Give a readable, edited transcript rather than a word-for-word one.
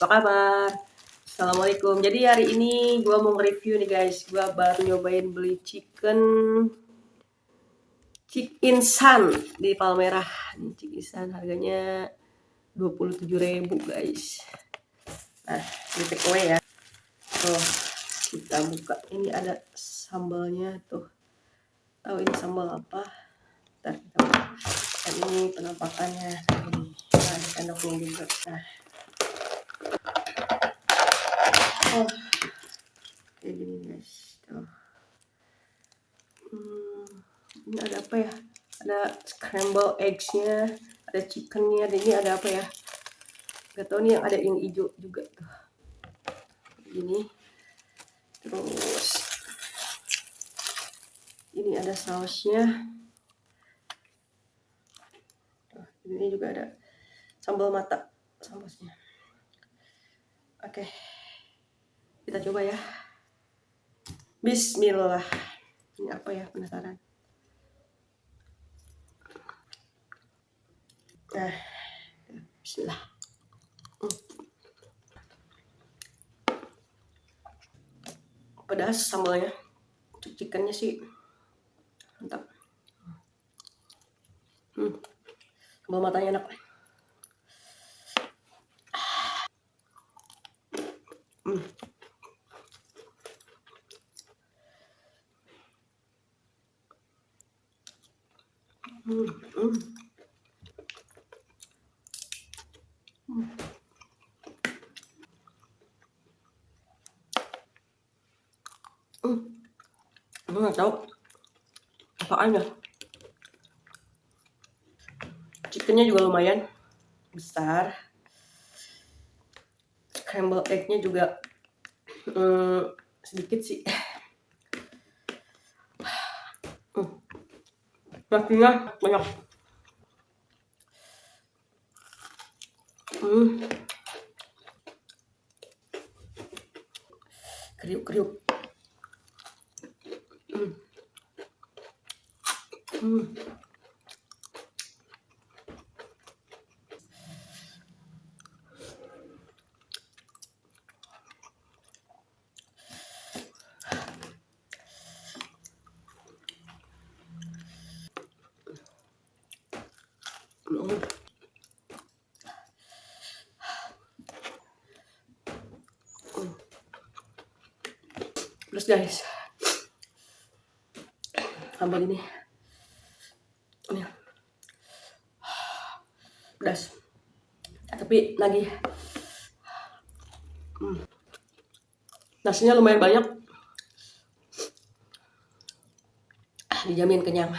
Apa kabar? Assalamualaikum. Jadi hari ini gue mau nge-review nih guys. Gue baru nyobain beli chicken Insan di Palmerah. Ini chicken Insan harganya 27.000 guys. Nah, ini take away ya. Tuh, kita buka. Ini ada sambalnya tuh. Tahu ini sambal apa? Ntar kita buka. Dan ini penampakannya. Ini ada sendoknya juga. Nah, oh, kayak gini guys. Tuh. Ini ada apa ya? Ada scramble eggs-nya, ada chickennya, dan ini ada apa ya? Gak tau nih, yang ada yang hijau juga tuh. Ini. Terus ini ada sausnya. Ini juga ada sambal mata sausnya. Oke. Kita coba ya. Bismillah. Ini apa ya? Penasaran. Nah, bismillah. Pedas sambalnya. Untuk chickennya sih mantap. Sambal matanya enak. Nggak tahu apaan ya. Chickennya juga lumayan besar. Scramble egg-nya juga sedikit sih. Nasinya banyak. Kriuk-kriuk. Terus guys, sambal ini pedas, tapi lagi nasinya lumayan banyak, dijamin kenyang.